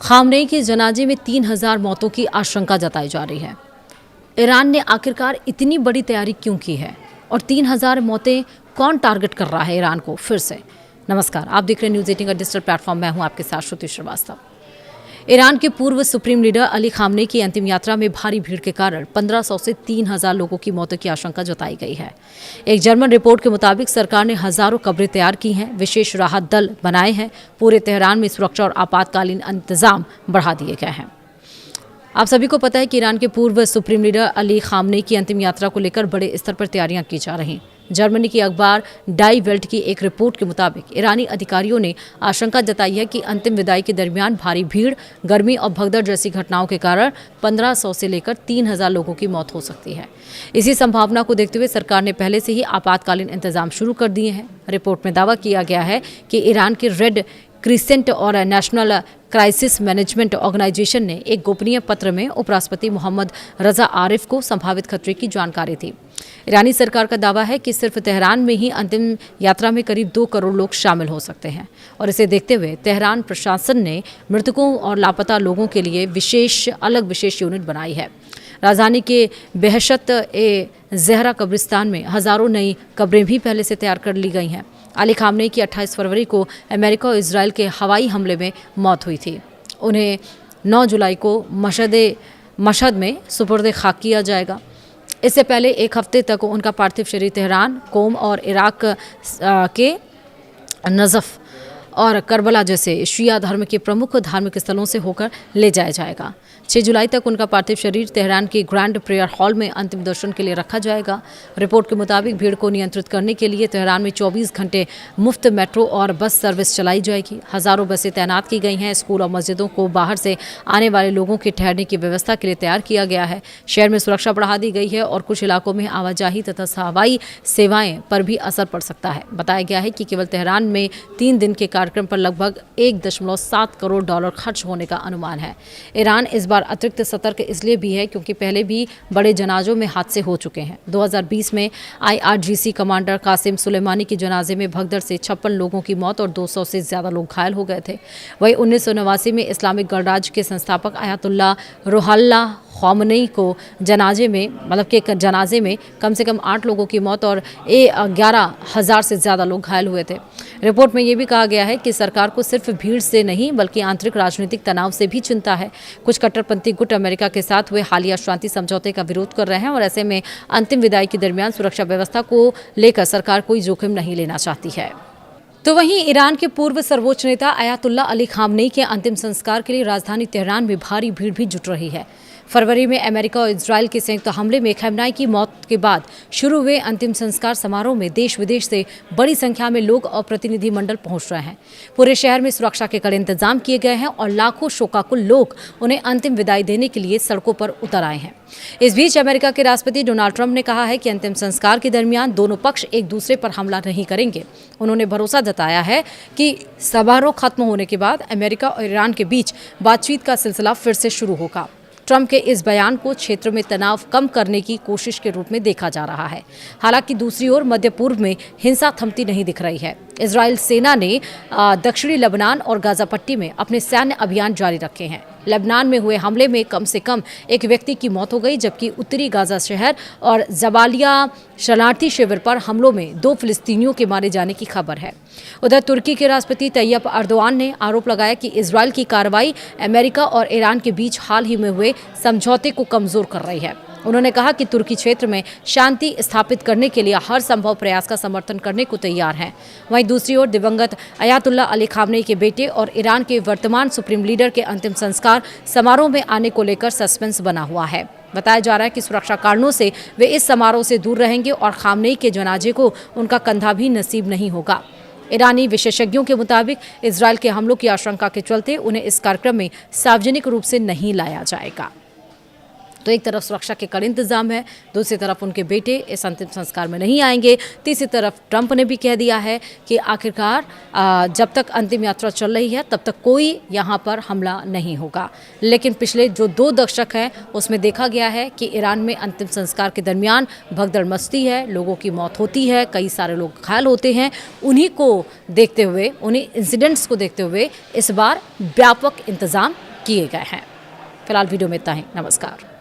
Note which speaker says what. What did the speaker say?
Speaker 1: Khamenei के जनाजे में 3000 मौतों की आशंका जताई जा रही है। ईरान ने आखिरकार इतनी बड़ी तैयारी क्यों की है और 3000 मौतें कौन टारगेट कर रहा है ईरान को फिर से? नमस्कार, आप देख रहे हैं न्यूज़ 18 का डिजिटल प्लेटफॉर्म। मैं हूं आपके साथ श्रुति श्रीवास्तव। ईरान के पूर्व सुप्रीम लीडर अली खामनेई की अंतिम यात्रा में भारी भीड़ के कारण 1500 से 3000 लोगों की मौत की आशंका जताई गई है। एक जर्मन रिपोर्ट के मुताबिक सरकार ने हजारों कब्रें तैयार की हैं, विशेष राहत दल बनाए हैं, पूरे तेहरान में सुरक्षा और आपातकालीन इंतजाम बढ़ा दिए गए हैं। आप सभी को पता है कि ईरान के पूर्व सुप्रीम लीडर अली खामनेई की अंतिम यात्रा को लेकर बड़े स्तर पर तैयारियां की जा रही। जर्मनी की अखबार डाई वेल्ट की एक रिपोर्ट के मुताबिक ईरानी अधिकारियों ने आशंका जताई है कि अंतिम विदाई के दरमियान भारी भीड़, गर्मी और भगदड़ जैसी घटनाओं के कारण 1500 से लेकर 3000 लोगों की मौत हो सकती है। इसी संभावना को देखते हुए सरकार ने पहले से ही आपातकालीन इंतजाम शुरू कर दिए हैं। रिपोर्ट में दावा किया गया है कि ईरान के रेड क्रिसेंट और नेशनल क्राइसिस मैनेजमेंट ऑर्गेनाइजेशन ने एक गोपनीय पत्र में उपराष्ट्रपति मोहम्मद रजा आरिफ को संभावित खतरे की जानकारी दी। ईरानी सरकार का दावा है कि सिर्फ तेहरान में ही अंतिम यात्रा में करीब 2 करोड़ लोग शामिल हो सकते हैं और इसे देखते हुए तेहरान प्रशासन ने मृतकों और लापता लोगों के लिए विशेष यूनिट बनाई है। राजधानी के बेहशत ए जहरा कब्रिस्तान में हजारों नई कब्रें भी पहले से तैयार कर ली गई हैं। अली खामनेई की 28 फरवरी को अमेरिका और इजराइल के हवाई हमले में मौत हुई थी। उन्हें 9 जुलाई को मशहद में सुपुर्द खाक किया जाएगा। इससे पहले एक हफ्ते तक उनका पार्थिव शरीर तेहरान, कोम और इराक के नजफ और करबला जैसे शिया धर्म के प्रमुख धार्मिक स्थलों से होकर ले जाया जाएगा। 6 जुलाई तक उनका पार्थिव शरीर तेहरान के ग्रैंड प्रेयर हॉल में अंतिम दर्शन के लिए रखा जाएगा। रिपोर्ट के मुताबिक भीड़ को नियंत्रित करने के लिए तेहरान में 24 घंटे मुफ्त मेट्रो और बस सर्विस चलाई जाएगी। हजारों बसें तैनात की गई हैं। स्कूल और मस्जिदों को बाहर से आने वाले लोगों के ठहरने की व्यवस्था के लिए तैयार किया गया है। शहर में सुरक्षा बढ़ा दी गई है और कुछ इलाकों में आवाजाही तथा हवाई सेवाएं पर भी असर पड़ सकता है। बताया गया है कि केवल तेहरान में 3 दिन के कार्यक्रम पर लगभग $1.7 करोड़ खर्च होने का अनुमान है। ईरान इस बार अतिरिक्त सतर्क इसलिए भी है क्योंकि पहले भी बड़े जनाजों में हादसे हो चुके हैं। 2020 में IRGC कमांडर कासिम सुलेमानी की जनाजे में भगदड़ से 56 लोगों की मौत और 200 से ज्यादा लोग घायल हो गए थे। वहीं 1989 में इस्लामिक गणराज्य के संस्थापक आयतुल्लाह रूहुल्लाह खामनेई को जनाजे में कम से कम 8 लोगों की मौत और 11,000 से ज़्यादा लोग घायल हुए थे। रिपोर्ट में ये भी कहा गया है कि सरकार को सिर्फ भीड़ से नहीं बल्कि आंतरिक राजनीतिक तनाव से भी चिंता है। कुछ कट्टरपंथी गुट अमेरिका के साथ हुए हालिया शांति समझौते का विरोध कर रहे हैं और ऐसे में अंतिम विदाई के दरमियान सुरक्षा व्यवस्था को लेकर सरकार कोई जोखिम नहीं लेना चाहती है। तो वहीं ईरान के पूर्व सर्वोच्च नेता अयातुल्लाह अली खामनेई के अंतिम संस्कार के लिए राजधानी तेहरान में भारी भीड़ भी जुट रही है। फरवरी में अमेरिका और इजराइल के संयुक्त हमले में खामनेई की मौत के बाद शुरू हुए अंतिम संस्कार समारोह में देश विदेश से बड़ी संख्या में लोग और प्रतिनिधिमंडल पहुंच रहे हैं। पूरे शहर में सुरक्षा के कड़े इंतजाम किए गए हैं और लाखों शोकाकुल लोग उन्हें अंतिम विदाई देने के लिए सड़कों पर उतर आए हैं। इस बीच अमेरिका के राष्ट्रपति डोनाल्ड ट्रंप ने कहा है कि अंतिम संस्कार के दरमियान दोनों पक्ष एक दूसरे पर हमला नहीं करेंगे। उन्होंने भरोसा जताया है कि समारोह खत्म होने के बाद अमेरिका और ईरान के बीच बातचीत का सिलसिला फिर से शुरू होगा। ट्रंप के इस बयान को क्षेत्र में तनाव कम करने की कोशिश के रूप में देखा जा रहा है। हालांकि दूसरी ओर मध्य पूर्व में हिंसा थमती नहीं दिख रही है। इजराइल सेना ने दक्षिणी लेबनान और गाजा पट्टी में अपने सैन्य अभियान जारी रखे हैं। लेबनान में हुए हमले में कम से कम एक व्यक्ति की मौत हो गई, जबकि उत्तरी गाजा शहर और जबालिया शरणार्थी शिविर पर हमलों में 2 फिलिस्तीनियों के मारे जाने की खबर है। उधर तुर्की के राष्ट्रपति तैयब अर्दोआन ने आरोप लगाया कि इजराइल की कार्रवाई अमेरिका और ईरान के बीच हाल ही में हुए समझौते को कमजोर कर रही है। उन्होंने कहा कि तुर्की क्षेत्र में शांति स्थापित करने के लिए हर संभव प्रयास का समर्थन करने को तैयार है। वहीं दूसरी ओर दिवंगत अयातुल्लाह अली खामनेई के बेटे और ईरान के वर्तमान सुप्रीम लीडर के अंतिम संस्कार समारोह में आने को लेकर सस्पेंस बना हुआ है। बताया जा रहा है कि सुरक्षा कारणों से वे इस समारोह से दूर रहेंगे और खामनेई के जनाजे को उनका कंधा भी नसीब नहीं होगा। ईरानी विशेषज्ञों के मुताबिक इजराइल के हमलों की आशंका के चलते उन्हें इस कार्यक्रम में सार्वजनिक रूप से नहीं लाया जाएगा। तो एक तरफ सुरक्षा के कड़े इंतजाम है, दूसरी तरफ उनके बेटे इस अंतिम संस्कार में नहीं आएंगे, तीसरी तरफ ट्रंप ने भी कह दिया है कि आखिरकार जब तक अंतिम यात्रा चल रही है तब तक कोई यहाँ पर हमला नहीं होगा। लेकिन पिछले जो 2 दशक हैं उसमें देखा गया है कि ईरान में अंतिम संस्कार के दरमियान भगदड़ मचती है, लोगों की मौत होती है, कई सारे लोग घायल होते हैं। उन्हीं को देखते हुए, उन्हीं इंसिडेंट्स को देखते हुए इस बार व्यापक इंतजाम किए गए हैं। फिलहाल वीडियो में इतना ही। नमस्कार।